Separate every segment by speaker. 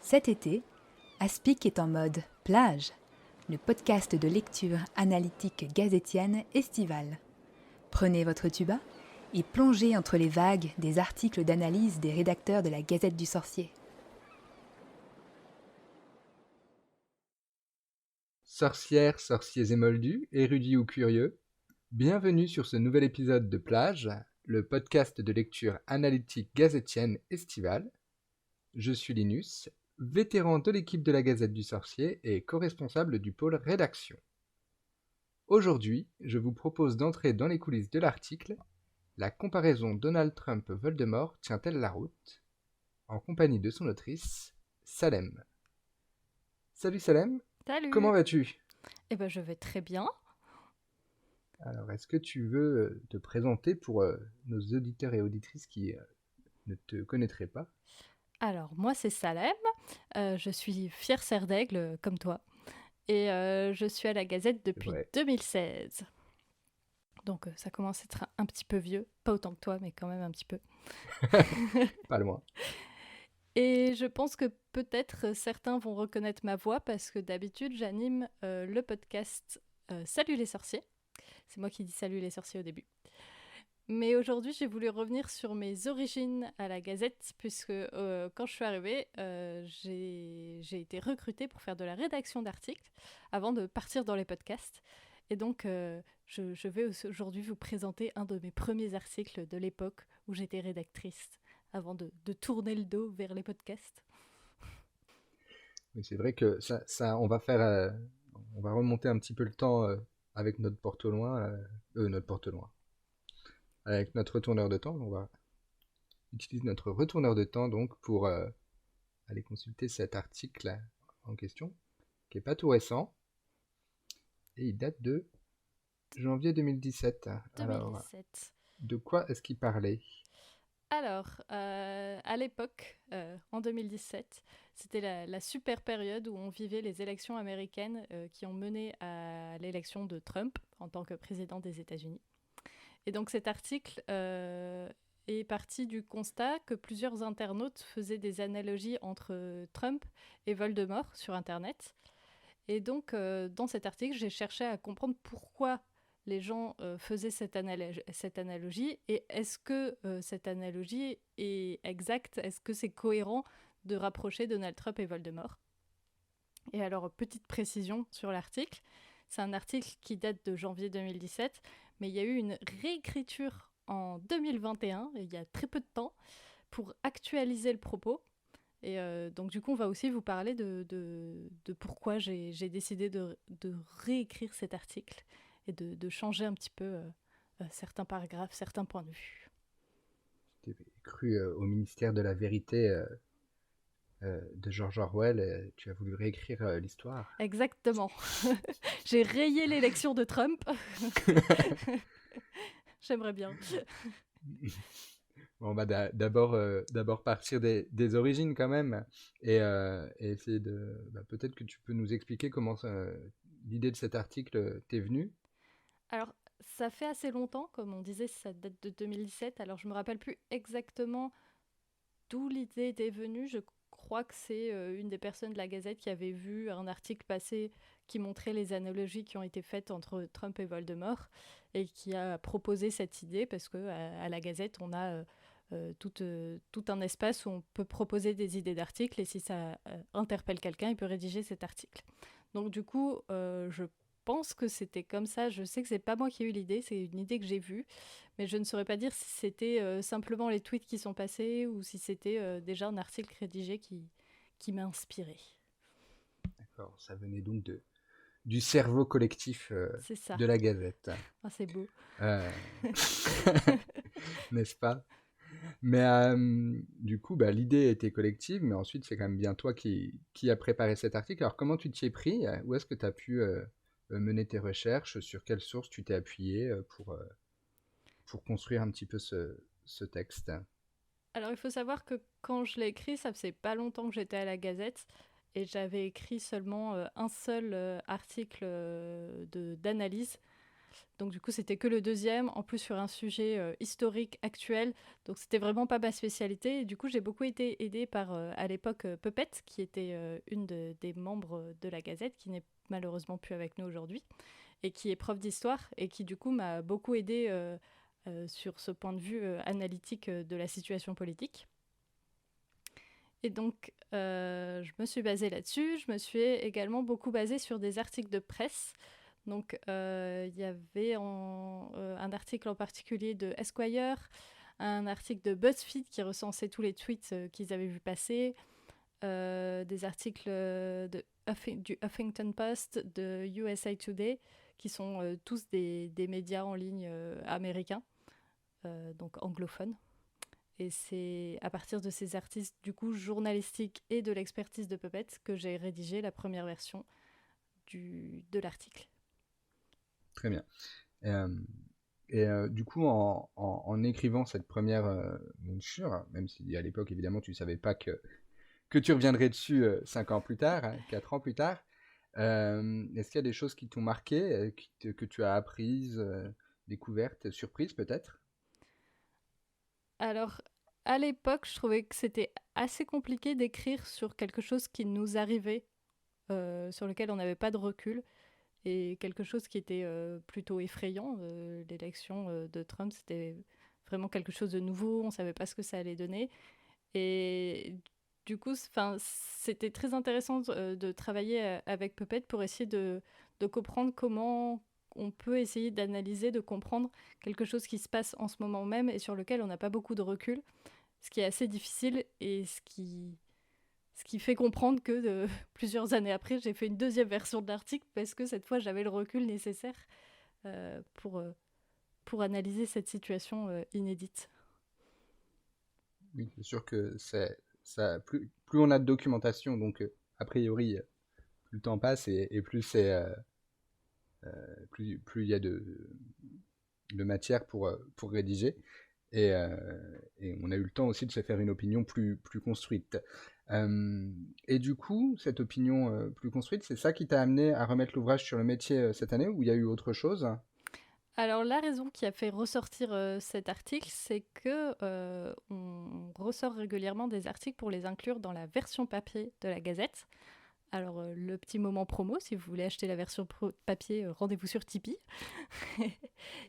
Speaker 1: Cet été, Aspic est en mode plage, le podcast de lecture analytique gazétienne estivale. Prenez votre tuba et plongez entre les vagues des articles d'analyse des rédacteurs de la Gazette du Sorcier.
Speaker 2: Sorcières, sorciers émoldus, érudits ou curieux, bienvenue sur ce nouvel épisode de Plage, le podcast de lecture analytique gazétienne estivale. Je suis Linus, vétéran de l'équipe de la Gazette du Sorcier et co-responsable du pôle rédaction. Aujourd'hui, je vous propose d'entrer dans les coulisses de l'article « La comparaison Donald Trump-Voldemort tient-elle la route ?» en compagnie de son autrice, Salem. Salut Salem, comment
Speaker 3: Salut!
Speaker 2: vas-tu ?
Speaker 3: Je vais très bien.
Speaker 2: Alors, est-ce que tu veux te présenter pour nos auditeurs et auditrices qui ne te connaîtraient pas ?
Speaker 3: Alors, moi, c'est Salem. Je suis fière serre d'aigle, comme toi. Et je suis à la Gazette depuis
Speaker 2: Ouais.
Speaker 3: 2016. Donc, ça commence à être un petit peu vieux. Pas autant que toi, mais quand même un petit peu.
Speaker 2: Pas loin.
Speaker 3: Et je pense que peut-être certains vont reconnaître ma voix parce que d'habitude, j'anime le podcast Salut les sorciers. C'est moi qui dis Salut les sorciers au début. Mais aujourd'hui, j'ai voulu revenir sur mes origines à la Gazette, puisque quand je suis arrivée, j'ai été recrutée pour faire de la rédaction d'articles avant de partir dans les podcasts. Et donc, je vais aujourd'hui vous présenter un de mes premiers articles de l'époque où j'étais rédactrice, avant de tourner le dos vers les podcasts.
Speaker 2: Mais c'est vrai que ça on va faire, on va remonter un petit peu le temps avec notre porte au loin, notre porte au loin, avec notre retourneur de temps. On va utiliser notre retourneur de temps donc pour aller consulter cet article en question, qui est pas tout récent et il date de janvier 2017. Alors,
Speaker 3: 2017.
Speaker 2: de quoi est-ce qu'il parlait ?
Speaker 3: Alors, à l'époque, en 2017, c'était la super période où on vivait les élections américaines qui ont mené à l'élection de Trump en tant que président des États-Unis. Et donc cet article est parti du constat que plusieurs internautes faisaient des analogies entre Trump et Voldemort sur Internet. Et donc, dans cet article, j'ai cherché à comprendre pourquoi les gens faisaient cette analogie et est-ce que cette analogie est exacte, est-ce que c'est cohérent de rapprocher Donald Trump et Voldemort. Et alors, petite précision sur l'article, c'est un article qui date de janvier 2017, mais il y a eu une réécriture en 2021, il y a très peu de temps, pour actualiser le propos. Et donc du coup, on va aussi vous parler de pourquoi j'ai décidé de réécrire cet article et de changer un petit peu certains paragraphes, certains points de vue.
Speaker 2: Tu avais cru au ministère de la vérité de George Orwell et tu as voulu réécrire l'histoire.
Speaker 3: Exactement. J'ai rayé l'élection de Trump. J'aimerais bien.
Speaker 2: Bon, bah, d'abord partir des origines quand même et essayer de. Bah, peut-être que tu peux nous expliquer comment l'idée de cet article t'est venue.
Speaker 3: Alors, ça fait assez longtemps, comme on disait, ça date de 2017. Alors, je me rappelle plus exactement d'où l'idée est venue. Je crois que c'est une des personnes de la Gazette qui avait vu un article passer qui montrait les analogies qui ont été faites entre Trump et Voldemort et qui a proposé cette idée parce que à la Gazette, on a tout un espace où on peut proposer des idées d'articles et si ça interpelle quelqu'un, il peut rédiger cet article. Donc du coup, je pense que c'était comme ça. Je sais que c'est pas moi qui ai eu l'idée, c'est une idée que j'ai vue, mais je ne saurais pas dire si c'était simplement les tweets qui sont passés ou si c'était déjà un article rédigé qui m'a inspiré.
Speaker 2: D'accord, ça venait donc du cerveau collectif
Speaker 3: C'est ça.
Speaker 2: de la Gazette.
Speaker 3: Ah, c'est beau.
Speaker 2: Euh, N'est-ce pas ? Mais du coup, bah, l'idée était collective, mais ensuite c'est quand même bien toi qui a préparé cet article. Alors comment tu t'y es pris ? Où est-ce que tu as pu mener tes recherches ? Sur quelles sources tu t'es appuyé pour construire un petit peu ce texte ?
Speaker 3: Alors il faut savoir que quand je l'ai écrit, ça faisait pas longtemps que j'étais à la Gazette et j'avais écrit seulement un seul article d'analyse. Donc du coup, c'était que le deuxième, en plus sur un sujet historique actuel. Donc c'était vraiment pas ma spécialité. Et du coup, j'ai beaucoup été aidée par, à l'époque, Puppet, qui était des membres de la Gazette, qui n'est malheureusement plus avec nous aujourd'hui, et qui est prof d'histoire, et qui du coup m'a beaucoup aidée sur ce point de vue analytique de la situation politique. Et donc, je me suis basée là-dessus. Je me suis également beaucoup basée sur des articles de presse. Donc, il y avait un article en particulier de Esquire, un article de BuzzFeed qui recensait tous les tweets qu'ils avaient vus passer, des articles du Huffington Post, de USA Today, qui sont tous des médias en ligne américains, donc anglophones. Et c'est à partir de ces artistes, du coup, journalistiques et de l'expertise de Puppet que j'ai rédigé la première version de l'article.
Speaker 2: Très bien. Du coup, en écrivant cette première mouture, même si à l'époque, évidemment, tu ne savais pas que tu reviendrais dessus 5 ans plus tard, 4 ans plus tard, est-ce qu'il y a des choses qui t'ont marqué, que tu as apprises, découvertes, surprises peut-être?
Speaker 3: Alors, à l'époque, je trouvais que c'était assez compliqué d'écrire sur quelque chose qui nous arrivait, sur lequel on n'avait pas de recul, et quelque chose qui était plutôt effrayant. L'élection de Trump, c'était vraiment quelque chose de nouveau, on ne savait pas ce que ça allait donner. Et du coup, c'était très intéressant de travailler avec Puppet pour essayer de comprendre comment on peut essayer d'analyser, de comprendre quelque chose qui se passe en ce moment même et sur lequel on n'a pas beaucoup de recul, ce qui est assez difficile et ce qui fait comprendre que plusieurs années après, j'ai fait une deuxième version de l'article parce que cette fois, j'avais le recul nécessaire pour analyser cette situation inédite.
Speaker 2: Oui, c'est sûr que ça, plus on a de documentation, donc a priori, plus le temps passe et plus plus il y a de matière pour rédiger. Et on a eu le temps aussi de se faire une opinion plus construite. Et du coup, cette opinion plus construite, c'est ça qui t'a amené à remettre l'ouvrage sur le métier cette année, ou il y a eu autre chose?
Speaker 3: Alors la raison qui a fait ressortir cet article, c'est que on ressort régulièrement des articles pour les inclure dans la version papier de la Gazette. Alors le petit moment promo, si vous voulez acheter la version papier, rendez-vous sur Tipeee.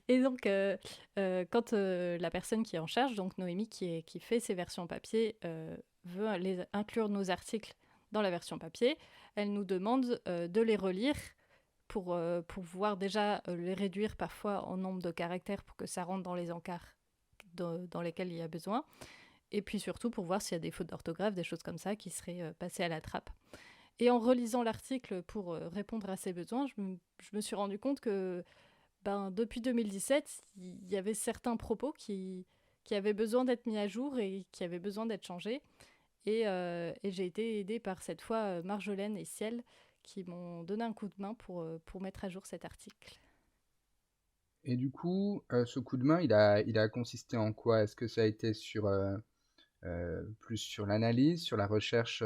Speaker 3: Et donc quand la personne qui est en charge, donc Noémie qui fait ces versions papier, veut inclure nos articles dans la version papier, elle nous demande de les relire pour pouvoir déjà les réduire parfois en nombre de caractères pour que ça rentre dans les encarts dans lesquels il y a besoin. Et puis surtout pour voir s'il y a des fautes d'orthographe, des choses comme ça qui seraient passées à la trappe. Et en relisant l'article pour répondre à ces besoins, je me suis rendu compte que depuis 2017, il y avait certains propos qui avaient besoin d'être mis à jour et qui avaient besoin d'être changés. Et j'ai été aidée par cette fois Marjolaine et Ciel qui m'ont donné un coup de main pour mettre à jour cet article.
Speaker 2: Et du coup, ce coup de main, il a consisté en quoi? Est-ce que ça a été plus sur l'analyse, sur la recherche,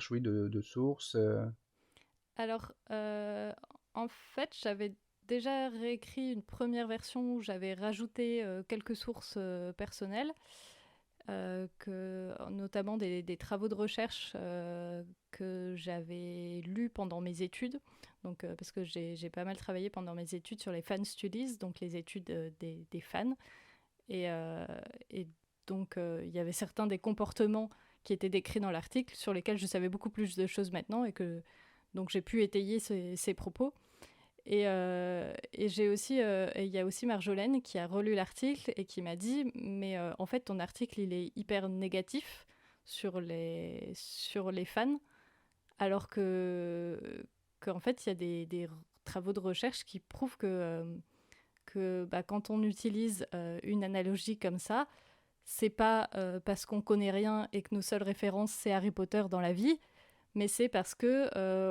Speaker 2: oui, de sources?
Speaker 3: Alors, en fait, j'avais déjà réécrit une première version où j'avais rajouté quelques sources personnelles, notamment des travaux de recherche que j'avais lus pendant mes études. Donc, parce que j'ai pas mal travaillé pendant mes études sur les fan studies, donc les études des fans. Et donc, il y avait certains des comportements qui étaient décrits dans l'article sur lesquels je savais beaucoup plus de choses maintenant et donc j'ai pu étayer ces propos. Et j'ai aussi, il y a aussi Marjolaine qui a relu l'article et qui m'a dit mais en fait ton article il est hyper négatif sur les fans alors qu'en fait il y a des travaux de recherche qui prouvent que quand on utilise une analogie comme ça, c'est pas parce qu'on connaît rien et que nos seules références c'est Harry Potter dans la vie, mais c'est parce que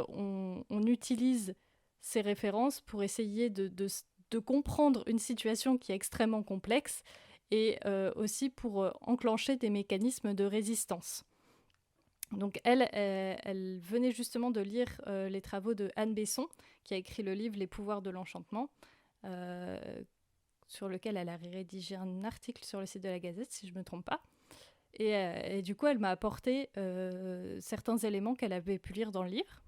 Speaker 3: on utilise ces références pour essayer de comprendre une situation qui est extrêmement complexe et aussi pour enclencher des mécanismes de résistance. Donc elle venait justement de lire les travaux de Anne Besson, qui a écrit le livre Les pouvoirs de l'enchantement, sur lequel elle a rédigé un article sur le site de la Gazette, si je ne me trompe pas. Et du coup, elle m'a apporté certains éléments qu'elle avait pu lire dans le livre.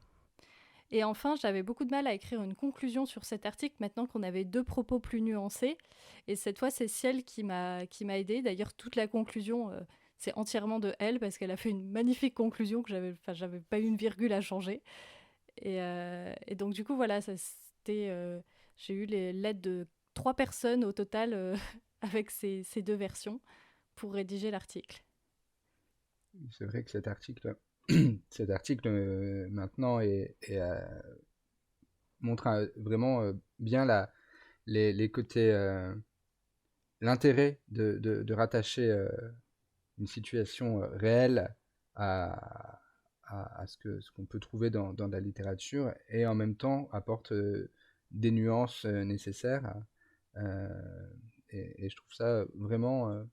Speaker 3: Et enfin, j'avais beaucoup de mal à écrire une conclusion sur cet article, maintenant qu'on avait 2 propos plus nuancés. Et cette fois, c'est Ciel qui m'a aidée. D'ailleurs, toute la conclusion, c'est entièrement de elle, parce qu'elle a fait une magnifique conclusion que j'avais pas eu une virgule à changer. Et donc, du coup, voilà, j'ai eu l'aide de 3 personnes au total avec ces 2 versions pour rédiger l'article.
Speaker 2: C'est vrai que cet article, maintenant montre vraiment bien les côtés, l'intérêt de rattacher une situation réelle à ce qu'on peut trouver dans la littérature, et en même temps apporte des nuances nécessaires. euh, et je trouve ça vraiment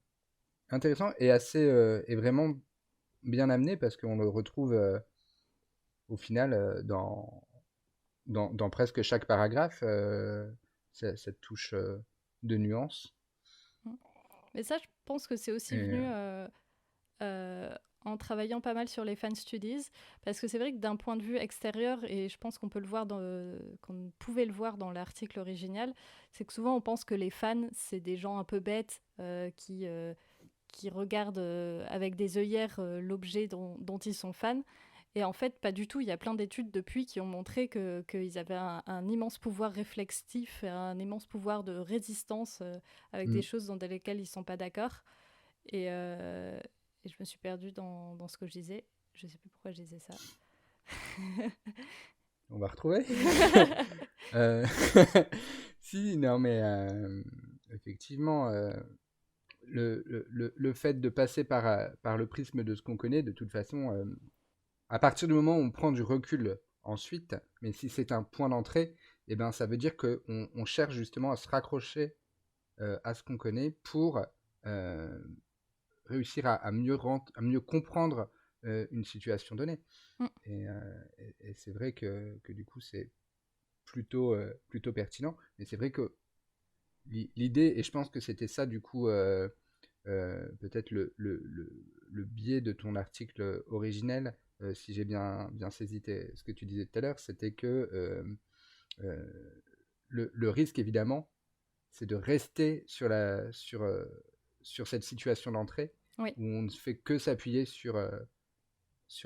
Speaker 2: intéressant et vraiment bien amené, parce qu'on le retrouve au final dans presque chaque paragraphe, cette touche de nuance.
Speaker 3: Mais ça, je pense que c'est aussi
Speaker 2: Et,
Speaker 3: venu en travaillant pas mal sur les fan studies, parce que c'est vrai que d'un point de vue extérieur, et je pense qu'on pouvait le voir dans l'article original, c'est que souvent on pense que les fans, c'est des gens un peu bêtes qui regardent avec des œillères l'objet dont ils sont fans. Et en fait, pas du tout. Il y a plein d'études depuis qui ont montré qu'ils avaient un immense pouvoir réflexif, un immense pouvoir de résistance avec des choses dans lesquelles ils ne sont pas d'accord. Et je me suis perdue dans ce que je disais. Je ne sais plus pourquoi je disais ça.
Speaker 2: on va retrouver. Si, non, mais effectivement, le fait de passer par le prisme de ce qu'on connaît, de toute façon, à partir du moment où on prend du recul ensuite, mais si c'est un point d'entrée, eh ben, ça veut dire qu'on cherche justement à se raccrocher à ce qu'on connaît pour réussir à mieux comprendre une situation donnée.
Speaker 3: Mm.
Speaker 2: Et c'est vrai que du coup, c'est plutôt pertinent. Mais c'est vrai que l'idée, et je pense que c'était ça du coup, peut-être le biais de ton article originel, si j'ai bien saisi ce que tu disais tout à l'heure, c'était que le risque, évidemment, c'est de rester sur cette situation d'entrée,
Speaker 3: Oui.
Speaker 2: où on ne fait que s'appuyer sur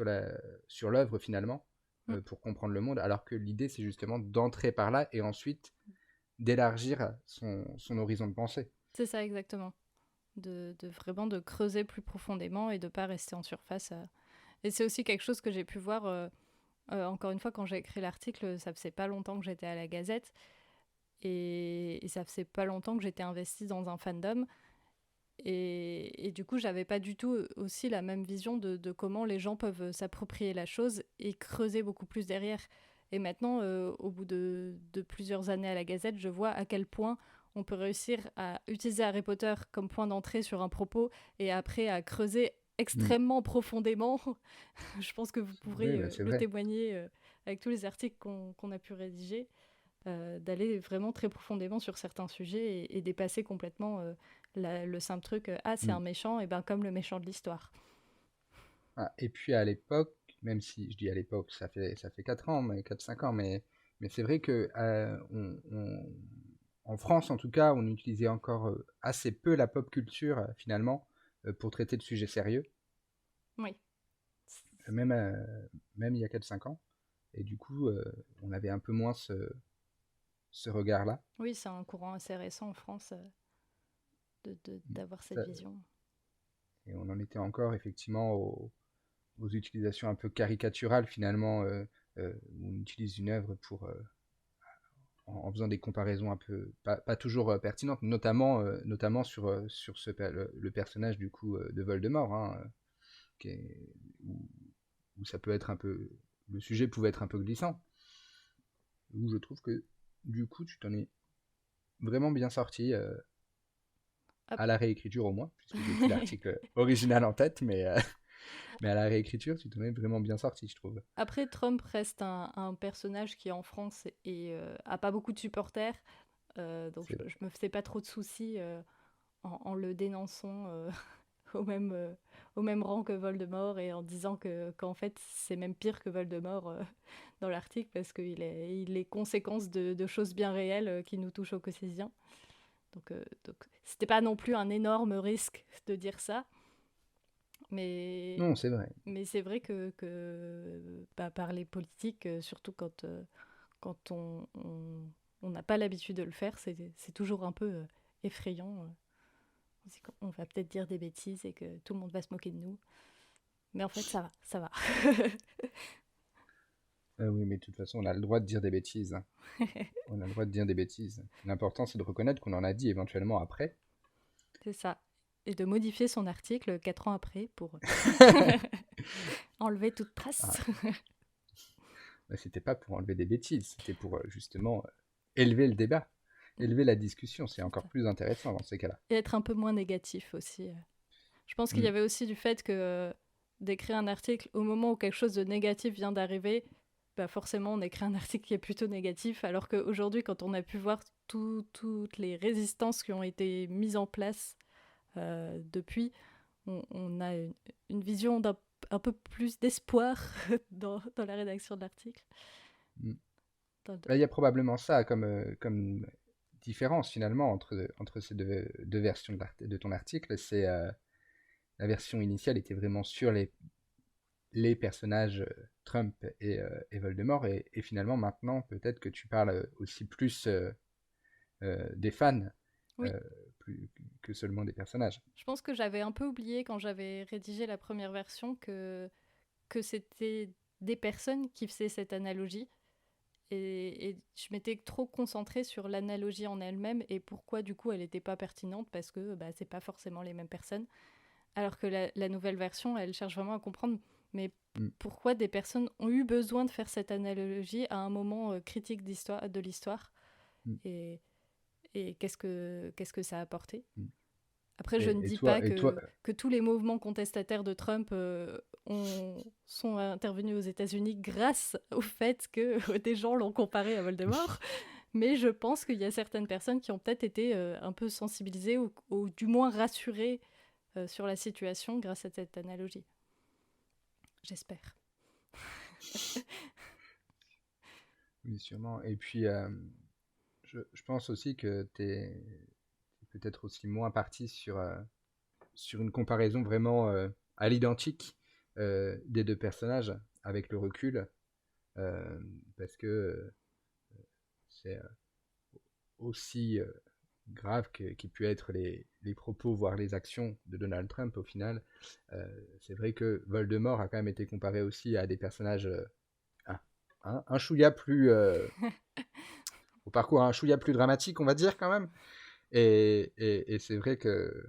Speaker 2: l'œuvre finalement, pour comprendre le monde, alors que l'idée, c'est justement d'entrer par là et ensuite d'élargir son horizon de pensée.
Speaker 3: C'est ça, exactement. Vraiment de creuser plus profondément et de ne pas rester en surface. Et c'est aussi quelque chose que j'ai pu voir, encore une fois, quand j'ai écrit l'article, ça faisait pas longtemps que j'étais à la Gazette. Et ça faisait pas longtemps que j'étais investie dans un fandom. Et du coup, j'avais pas du tout aussi la même vision de comment les gens peuvent s'approprier la chose et creuser beaucoup plus derrière. Et maintenant, au bout de plusieurs années à la Gazette, je vois à quel point on peut réussir à utiliser Harry Potter comme point d'entrée sur un propos et après à creuser extrêmement profondément. Je pense que vous pourrez le
Speaker 2: vrai.
Speaker 3: témoigner avec tous les articles qu'on a pu rédiger. D'aller vraiment très profondément sur certains sujets et dépasser complètement le simple truc c'est un méchant, et ben comme le méchant de l'histoire.
Speaker 2: Ah, et puis à l'époque, même si je dis à l'époque, ça fait 4 ans, mais 4-5 ans, mais c'est vrai que en France en tout cas, on utilisait encore assez peu la pop culture finalement, pour traiter de sujets sérieux.
Speaker 3: Oui.
Speaker 2: Même il y a 4-5 ans. Et du coup, on avait un peu moins ce regard-là.
Speaker 3: Oui, c'est un courant assez récent en France d'avoir cette vision.
Speaker 2: Et on en était encore effectivement aux utilisations un peu caricaturales finalement, où on utilise une œuvre pour, en faisant des comparaisons un peu pas toujours pertinentes, notamment sur le personnage du coup de Voldemort, hein, où ça peut être un peu, le sujet pouvait être un peu glissant, où je trouve que du coup tu t'en es vraiment bien sorti, à la réécriture au moins, puisque j'ai plus l'article original en tête, mais Mais à la réécriture, tu t'en es vraiment bien sorti, je trouve.
Speaker 3: Après, Trump reste un personnage qui en France a pas beaucoup de supporters, donc
Speaker 2: C'est...
Speaker 3: je me faisais pas trop de soucis en le dénonçant au même, euh, au même rang que Voldemort et en disant qu'en fait c'est même pire que Voldemort dans l'article parce qu'il est conséquence de choses bien réelles qui nous touchent au quotidien. Donc c'était pas non plus un énorme risque de dire ça, mais,
Speaker 2: Non, c'est vrai.
Speaker 3: mais c'est vrai que bah, parler politique, surtout quand on n'a pas l'habitude de le faire, c'est toujours un peu effrayant. On se dit qu'on va peut-être dire des bêtises et que tout le monde va se moquer de nous. Mais en fait, ça va, ça va.
Speaker 2: Oui, mais de toute façon, on a le droit de dire des bêtises. Hein. On a le droit de dire des bêtises. L'important, c'est de reconnaître qu'on en a dit éventuellement après.
Speaker 3: C'est ça. Et de modifier son article 4 ans après pour enlever toute trace.
Speaker 2: Ah, mais c'était pas pour enlever des bêtises, c'était pour justement élever le débat, élever la discussion. C'est encore plus intéressant dans ces cas-là.
Speaker 3: Et être un peu moins négatif aussi. Je pense qu'il y avait aussi du fait que d'écrire un article au moment où quelque chose de négatif vient d'arriver, bah forcément on écrit un article qui est plutôt négatif, alors qu'aujourd'hui quand on a pu voir toutes les résistances qui ont été mises en place depuis, on a une vision un peu plus d'espoir dans la rédaction de l'article.
Speaker 2: Il y a probablement ça comme différence finalement entre ces deux versions de ton article. C'est la version initiale était vraiment sur les personnages Trump et Voldemort, et finalement maintenant peut-être que tu parles aussi plus des fans,
Speaker 3: Oui.
Speaker 2: plus que seulement des personnages.
Speaker 3: Je pense que j'avais un peu oublié quand j'avais rédigé la première version que c'était des personnes qui faisaient cette analogie. Et je m'étais trop concentrée sur l'analogie en elle-même et pourquoi du coup elle n'était pas pertinente parce que bah, c'est pas forcément les mêmes personnes. Alors que la nouvelle version, elle cherche vraiment à comprendre mais pourquoi des personnes ont eu besoin de faire cette analogie à un moment critique de l'histoire et qu'est-ce que ça a apporté. Après, je ne dis pas que tous les mouvements contestataires de Trump sont intervenus aux États-Unis grâce au fait que des gens l'ont comparé à Voldemort, mais je pense qu'il y a certaines personnes qui ont peut-être été un peu sensibilisées ou du moins rassurées sur la situation grâce à cette analogie. J'espère.
Speaker 2: Oui, sûrement. Et puis, je pense aussi que tu es peut-être aussi moins parti sur une comparaison vraiment à l'identique des deux personnages avec le recul, parce que c'est aussi grave qu'aient pu être les propos, voire les actions de Donald Trump au final. C'est vrai que Voldemort a quand même été comparé aussi à des personnages un chouïa plus au parcours un chouïa plus dramatique, on va dire quand même. Et c'est vrai que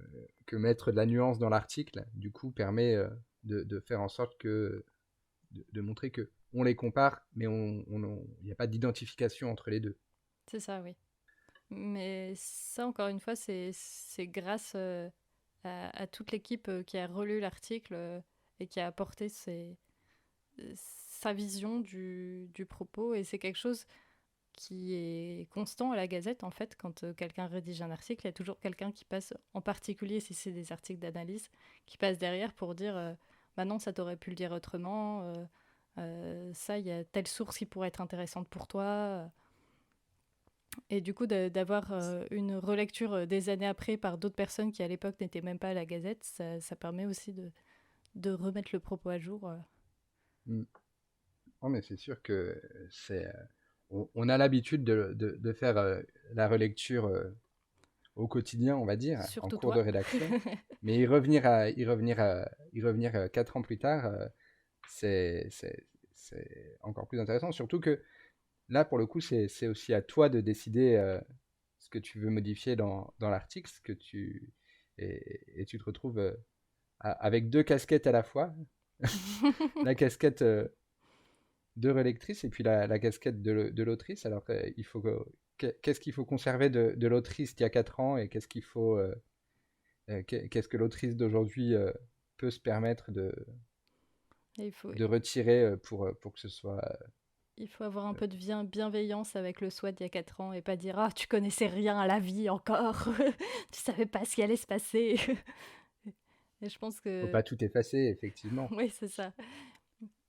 Speaker 2: mettre de la nuance dans l'article, du coup, permet de faire en sorte de montrer que on les compare, mais il n'y a pas d'identification entre les deux.
Speaker 3: C'est ça, oui. Mais ça, encore une fois, c'est grâce à toute l'équipe qui a relu l'article et qui a apporté sa vision du propos. Et c'est quelque chose qui est constant à la Gazette, en fait. Quand quelqu'un rédige un article, il y a toujours quelqu'un qui passe, en particulier si c'est des articles d'analyse, qui passe derrière pour dire bah non, ça t'aurait pu le dire autrement, ça, il y a telle source qui pourrait être intéressante pour toi. Et du coup, d'avoir une relecture des années après par d'autres personnes qui, à l'époque, n'étaient même pas à la Gazette, ça permet aussi de remettre le propos à jour.
Speaker 2: Oh, mais c'est sûr que on a l'habitude de faire la relecture au quotidien, on va dire,
Speaker 3: Surtout
Speaker 2: en cours
Speaker 3: toi.
Speaker 2: de rédaction. Mais y revenir 4 ans plus tard, c'est encore plus intéressant. Surtout que là, pour le coup, c'est aussi à toi de décider ce que tu veux modifier dans l'article, et tu te retrouves avec 2 casquettes à la fois. La casquette de relectrice et puis la casquette de l'autrice. Alors, qu'est-ce qu'il faut conserver de l'autrice d'il y a 4 ans et qu'est-ce que l'autrice d'aujourd'hui peut se permettre
Speaker 3: Et
Speaker 2: de retirer pour que ce soit...
Speaker 3: il faut avoir un peu de bienveillance avec le SWAT d'il y a 4 ans et pas dire «Ah, tu connaissais rien à la vie encore, tu savais pas ce qui allait se passer». Et je pense
Speaker 2: Faut
Speaker 3: que
Speaker 2: pas tout effacer, effectivement.
Speaker 3: oui, c'est ça.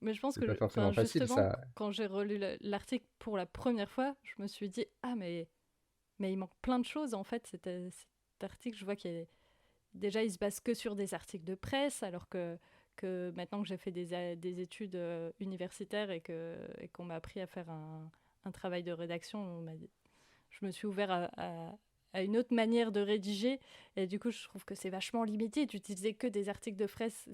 Speaker 3: Mais je pense
Speaker 2: C'est
Speaker 3: que,
Speaker 2: pas
Speaker 3: enfin,
Speaker 2: forcément facile,
Speaker 3: justement,
Speaker 2: ça.
Speaker 3: quand j'ai relu l'article pour la première fois, je me suis dit «Ah, mais il manque plein de choses, en fait, cet article». Je vois qu'il y a déjà, il se base que sur des articles de presse, alors que maintenant que j'ai fait des études universitaires et qu'on m'a appris à faire un travail de rédaction, je me suis ouvert à une autre manière de rédiger. Et du coup, je trouve que c'est vachement limité d'utiliser que des articles de presse.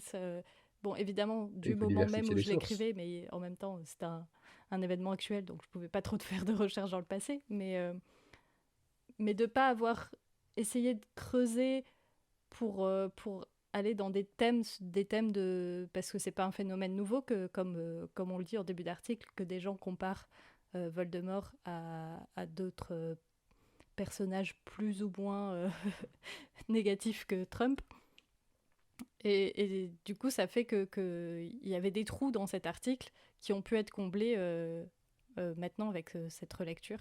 Speaker 3: Bon, évidemment, du
Speaker 2: Il faut
Speaker 3: moment même
Speaker 2: diversifier
Speaker 3: où
Speaker 2: les
Speaker 3: je
Speaker 2: sources.
Speaker 3: l'écrivais, mais en même temps, c'était un événement actuel, donc je pouvais pas trop faire de recherche dans le passé. Mais de pas avoir essayé de creuser pour aller dans des thèmes de... Parce que c'est pas un phénomène nouveau, que comme on le dit en début d'article, que des gens comparent Voldemort à d'autres personnages plus ou moins négatifs que Trump. Et du coup, ça fait qu'il y avait des trous dans cet article qui ont pu être comblés maintenant avec cette relecture.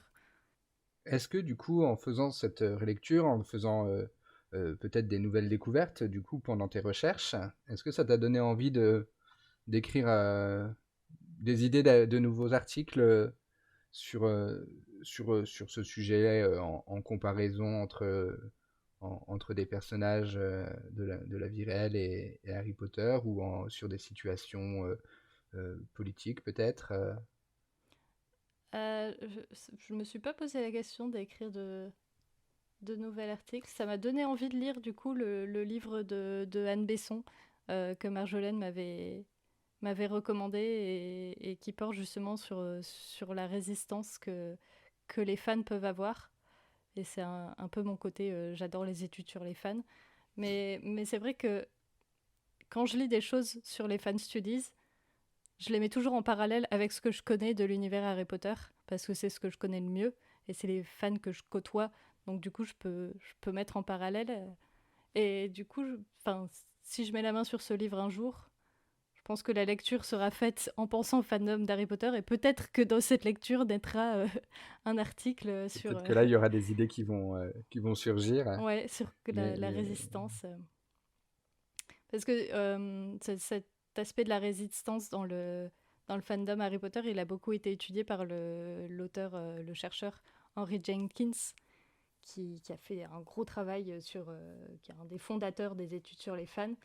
Speaker 2: Est-ce que du coup, en faisant cette relecture, en faisant peut-être des nouvelles découvertes, du coup, pendant tes recherches, est-ce que ça t'a donné envie d'écrire des idées de nouveaux articles sur ce sujet en comparaison entre des personnages de la vie réelle et Harry Potter ou sur des situations politiques peut-être
Speaker 3: Je me suis pas posé la question d'écrire de nouvel article. Ça m'a donné envie de lire du coup le livre de Anne Besson que Marjolaine m'avait recommandé et qui porte justement sur la résistance que les fans peuvent avoir. Et c'est un peu mon côté, j'adore les études sur les fans. Mais c'est vrai que quand je lis des choses sur les fan studies, je les mets toujours en parallèle avec ce que je connais de l'univers Harry Potter, parce que c'est ce que je connais le mieux, et c'est les fans que je côtoie, donc du coup je peux mettre en parallèle. Et du coup, si je mets la main sur ce livre un jour, je pense que la lecture sera faite en pensant au fandom d'Harry Potter, et peut-être que dans cette lecture naîtra un article sur,
Speaker 2: peut-être que là il y aura des idées qui vont surgir
Speaker 3: ouais, sur la
Speaker 2: mais
Speaker 3: résistance. Parce que cet aspect de la résistance dans le fandom Harry Potter, il a beaucoup été étudié par l'auteur, le chercheur Henry Jenkins, qui a fait un gros travail qui est un des fondateurs des études sur les fans,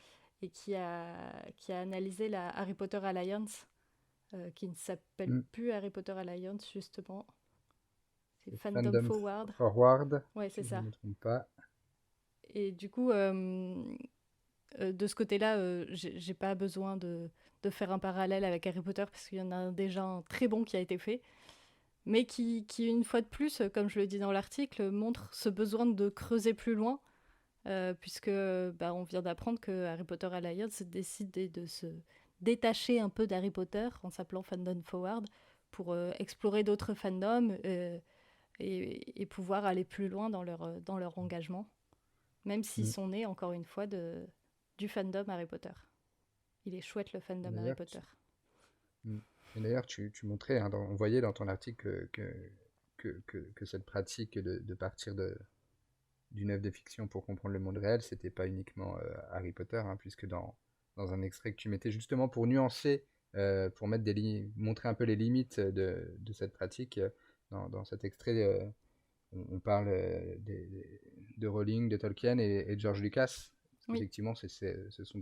Speaker 3: et qui a analysé la Harry Potter Alliance, qui ne s'appelle
Speaker 2: mm,
Speaker 3: plus Harry Potter Alliance, justement. C'est
Speaker 2: le
Speaker 3: Fandom
Speaker 2: fandom
Speaker 3: Forward.
Speaker 2: forward
Speaker 3: Ouais, c'est
Speaker 2: si je ne
Speaker 3: ça.
Speaker 2: me trompe pas.
Speaker 3: Et du coup, de ce côté-là, j'ai pas besoin de faire un parallèle avec Harry Potter parce qu'il y en a déjà un très bon qui a été fait, mais qui une fois de plus, comme je le dis dans l'article, montre ce besoin de creuser plus loin, puisque on vient d'apprendre que Harry Potter Alliance décide de se détacher un peu d'Harry Potter en s'appelant Fandom Forward pour explorer d'autres fandoms et pouvoir aller plus loin dans leur engagement, même s'ils
Speaker 2: Mm.
Speaker 3: sont nés, encore une fois, du fandom Harry Potter. Il est chouette le fandom Harry
Speaker 2: D'ailleurs,
Speaker 3: Potter.
Speaker 2: mm. Et d'ailleurs, tu montrais, hein, on voyait dans ton article que cette pratique de partir d'une œuvre de fiction pour comprendre le monde réel, c'était pas uniquement Harry Potter, hein, puisque dans un extrait que tu mettais justement pour nuancer, pour mettre montrer un peu les limites de cette pratique, dans cet extrait, on parle de Rowling, de Tolkien et de George Lucas. Parce
Speaker 3: Oui,
Speaker 2: qu'effectivement, ce sont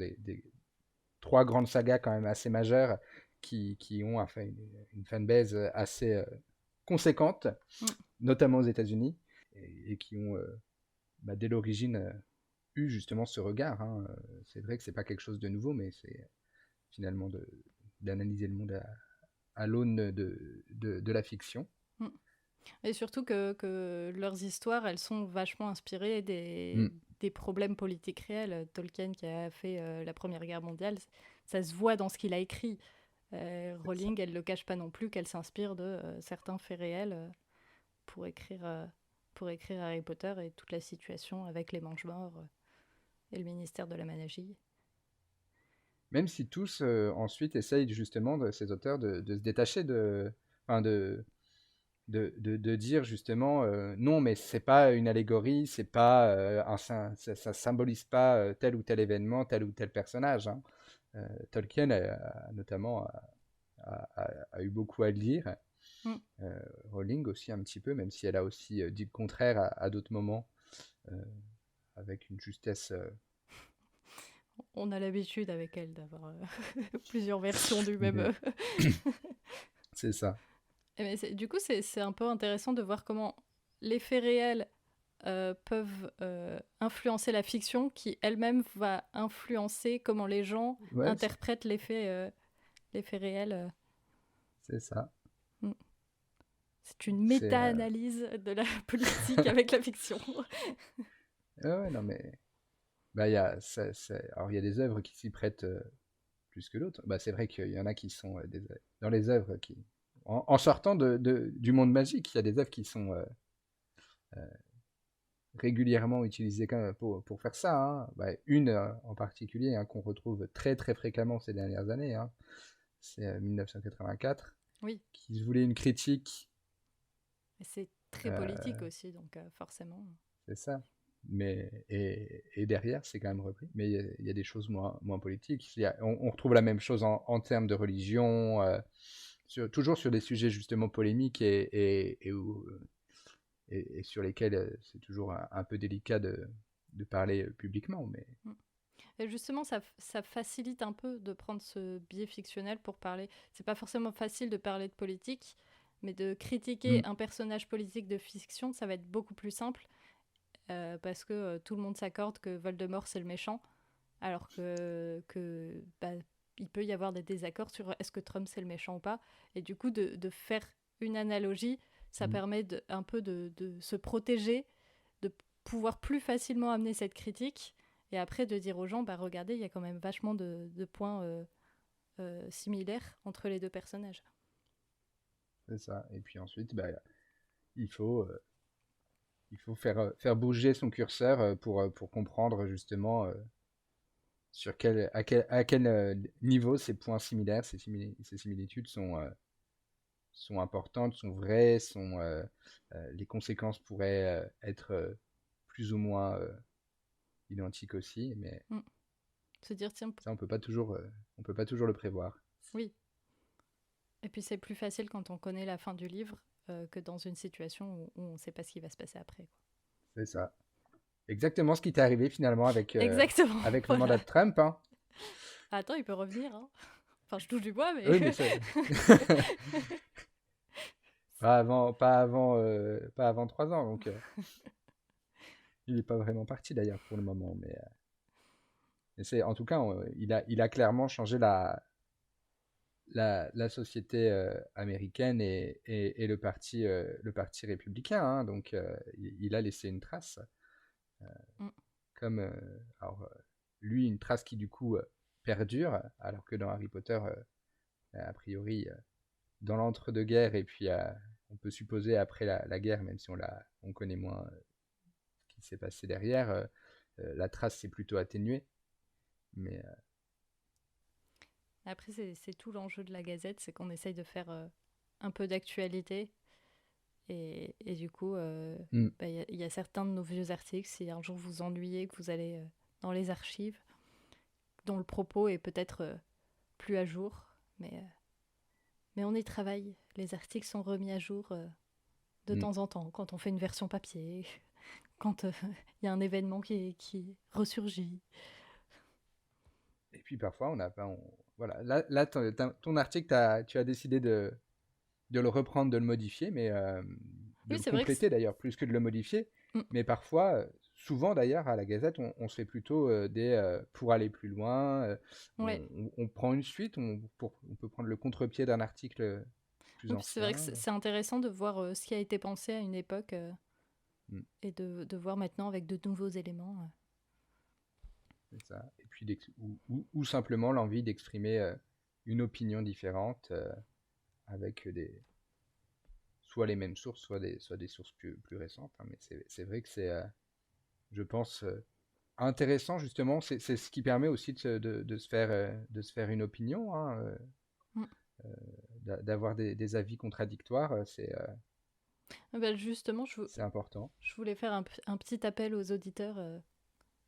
Speaker 2: trois grandes sagas quand même assez majeures qui ont enfin une fanbase assez conséquente,
Speaker 3: mm.
Speaker 2: notamment aux États-Unis, et qui ont dès l'origine eu justement ce regard. Hein. C'est vrai que c'est pas quelque chose de nouveau, mais c'est finalement d'analyser le monde à l'aune de la fiction.
Speaker 3: Mm. Et surtout que leurs histoires, elles sont vachement inspirées
Speaker 2: Mm.
Speaker 3: des problèmes politiques réels. Tolkien qui a fait la Première Guerre mondiale, ça se voit dans ce qu'il a écrit. Rowling, elle ne le cache pas non plus qu'elle s'inspire de certains faits réels pour écrire Harry Potter et toute la situation avec les Mange-Morts et le ministère de la Magie.
Speaker 2: même si tous ensuite essayent justement, ces auteurs, de se détacher enfin, de dire justement non, mais c'est pas une allégorie, c'est pas ça symbolise pas tel ou tel événement, tel ou tel personnage, hein. Tolkien notamment a eu beaucoup à le dire.
Speaker 3: Mm.
Speaker 2: Rowling aussi un petit peu, même si elle a aussi dit le contraire à d'autres moments, euh, avec une justesse.
Speaker 3: On a l'habitude avec elle d'avoir plusieurs versions du même.
Speaker 2: Mais c'est ça.
Speaker 3: Mais du coup, c'est un peu intéressant de voir comment les faits réels peuvent influencer la fiction, qui elle-même va influencer comment les gens
Speaker 2: Ouais,
Speaker 3: interprètent les faits réels.
Speaker 2: c'est ça.
Speaker 3: Mm. C'est une
Speaker 2: C'est
Speaker 3: méta-analyse de la politique avec la fiction.
Speaker 2: ouais, non mais bah alors il y a des œuvres qui s'y prêtent plus que d'autres. Bah c'est vrai qu'il y en a qui sont dans les œuvres qui en sortant du monde magique, il y a des œuvres qui sont euh, régulièrement utilisées pour faire ça, hein. Bah, une en particulier, hein, qu'on retrouve très très fréquemment ces dernières années, hein, c'est 1984,
Speaker 3: Oui,
Speaker 2: qui se voulait une critique.
Speaker 3: et c'est très
Speaker 2: euh,
Speaker 3: politique aussi, donc forcément.
Speaker 2: c'est ça. Et derrière, c'est quand même repris. Mais il y a des choses moins politiques. On retrouve la même chose en termes de religion, toujours sur des sujets justement polémiques et sur lesquels c'est toujours un peu délicat de parler publiquement. Mais
Speaker 3: Mm. Et justement, ça facilite un peu de prendre ce biais fictionnel pour parler. C'est pas forcément facile de parler de politique, mais de critiquer
Speaker 2: mm,
Speaker 3: un personnage politique de fiction, ça va être beaucoup plus simple, parce que tout le monde s'accorde que Voldemort c'est le méchant, alors que bah, il peut y avoir des désaccords sur est-ce que Trump c'est le méchant ou pas. Et du coup, de faire une analogie, ça
Speaker 2: mm,
Speaker 3: permet un peu de se protéger, de pouvoir plus facilement amener cette critique, et après de dire aux gens, bah regardez, il y a quand même vachement de points similaires entre les deux personnages.
Speaker 2: c'est ça. Et puis ensuite, bah, il faut, euh, il faut faire bouger son curseur pour comprendre justement à quel niveau ces points similaires, ces similitudes sont importantes, sont vraies, les conséquences pourraient être plus ou moins identiques aussi, mais
Speaker 3: Mm. Se dire, tiens,
Speaker 2: ça, on peut pas toujours le prévoir.
Speaker 3: oui. Et puis c'est plus facile quand on connaît la fin du livre que dans une situation où on ne sait pas ce qui va se passer après, quoi.
Speaker 2: C'est ça. Exactement ce qui t'est arrivé finalement
Speaker 3: Exactement,
Speaker 2: avec le mandat
Speaker 3: voilà.
Speaker 2: de Trump, hein.
Speaker 3: Attends, il peut revenir, hein. Enfin, je touche du bois, mais...
Speaker 2: Oui, mais ça... pas avant 3 ans, donc il n'est pas vraiment parti d'ailleurs pour le moment, mais c'est en tout cas, il a clairement changé la société américaine et le parti républicain, hein. Donc il a laissé une trace,
Speaker 3: Mm.
Speaker 2: comme alors, lui une trace qui du coup perdure, alors que dans Harry Potter, a priori, dans l'entre-deux-guerres et puis on peut supposer après la guerre, même si on connaît moins ce qui s'est passé derrière, la trace s'est plutôt atténuée. Mais
Speaker 3: Après, c'est tout l'enjeu de la Gazette, c'est qu'on essaye de faire un peu d'actualité. Et du coup,
Speaker 2: mm,
Speaker 3: bah, y a certains de nos vieux articles, si un jour vous ennuyez, que vous allez dans les archives, dont le propos est peut-être plus à jour, mais on y travaille. Les articles sont remis à jour de
Speaker 2: mm.
Speaker 3: temps en temps, quand on fait une version papier, quand il y a un événement qui ressurgit.
Speaker 2: Et puis parfois on a pas, voilà, là ton article, tu as décidé de le reprendre, de le modifier, mais de
Speaker 3: Oui,
Speaker 2: le
Speaker 3: c'est vrai que...
Speaker 2: compléter d'ailleurs, plus que de le modifier.
Speaker 3: Mm.
Speaker 2: Mais parfois, souvent d'ailleurs, à la Gazette, on se fait plutôt pour aller plus loin,
Speaker 3: Ouais.
Speaker 2: on prend une suite, on peut prendre le contre-pied d'un article plus
Speaker 3: Oui, puis c'est vrai que
Speaker 2: ancien.
Speaker 3: c'est intéressant de voir ce qui a été pensé à une époque
Speaker 2: Mm,
Speaker 3: et de voir maintenant avec de nouveaux éléments.
Speaker 2: c'est ça. Et puis ou simplement l'envie d'exprimer une opinion différente avec soit les mêmes sources, soit des sources plus récentes, hein. Mais c'est vrai que je pense, intéressant justement. C'est ce qui permet aussi de se faire une opinion, hein,
Speaker 3: Mm.
Speaker 2: d'avoir des avis contradictoires.
Speaker 3: Justement,
Speaker 2: C'est important.
Speaker 3: je voulais faire un petit appel aux auditeurs,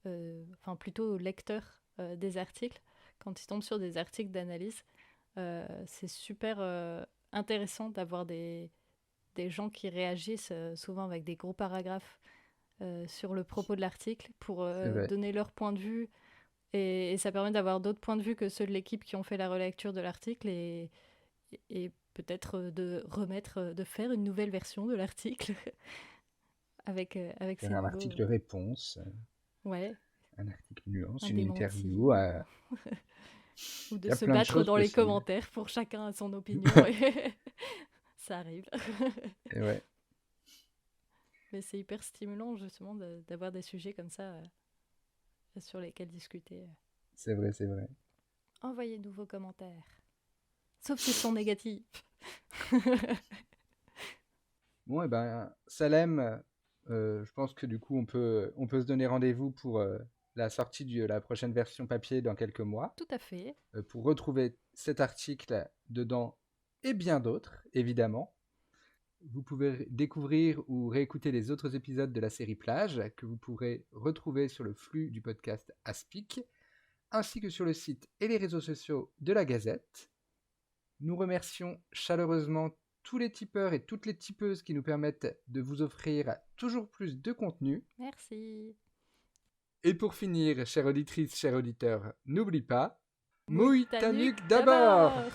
Speaker 3: enfin plutôt aux lecteurs des articles. Quand ils tombent sur des articles d'analyse, c'est super intéressant d'avoir des gens qui réagissent souvent avec des gros paragraphes sur le propos de l'article pour
Speaker 2: C'est vrai.
Speaker 3: donner leur point de vue. Et ça permet d'avoir d'autres points de vue que ceux de l'équipe qui ont fait la relecture de l'article et peut-être de faire une nouvelle version de l'article avec
Speaker 2: Faire
Speaker 3: ces
Speaker 2: un
Speaker 3: nouveaux...
Speaker 2: article réponse,
Speaker 3: Ouais,
Speaker 2: un article nuance,
Speaker 3: un
Speaker 2: une
Speaker 3: démenti.
Speaker 2: interview.
Speaker 3: Ou
Speaker 2: Il
Speaker 3: de
Speaker 2: y a
Speaker 3: se
Speaker 2: plein de
Speaker 3: battre
Speaker 2: choses
Speaker 3: dans les
Speaker 2: possibles.
Speaker 3: commentaires pour chacun à son opinion. Ça arrive.
Speaker 2: Et ouais,
Speaker 3: Mais c'est hyper stimulant justement d'avoir des sujets comme ça sur lesquels discuter.
Speaker 2: c'est vrai, c'est vrai.
Speaker 3: Envoyez-nous vos commentaires. Sauf s'ils sont négatifs.
Speaker 2: Bon, et ben, Salem, je pense que du coup, on peut se donner rendez-vous pour la sortie de la prochaine version papier dans quelques mois,
Speaker 3: Tout à fait.
Speaker 2: pour retrouver cet article dedans et bien d'autres, évidemment. Vous pouvez découvrir ou réécouter les autres épisodes de la série Plage que vous pourrez retrouver sur le flux du podcast Aspic, ainsi que sur le site et les réseaux sociaux de la Gazette. Nous remercions chaleureusement tous les tipeurs et toutes les tipeuses qui nous permettent de vous offrir toujours plus de contenu.
Speaker 3: Merci.
Speaker 2: Et pour finir, chère auditrice, chers auditeurs, n'oublie pas,
Speaker 3: Mouille
Speaker 2: mouille
Speaker 3: ta
Speaker 2: ta
Speaker 3: nuque
Speaker 2: nuque d'abord!
Speaker 3: d'abord.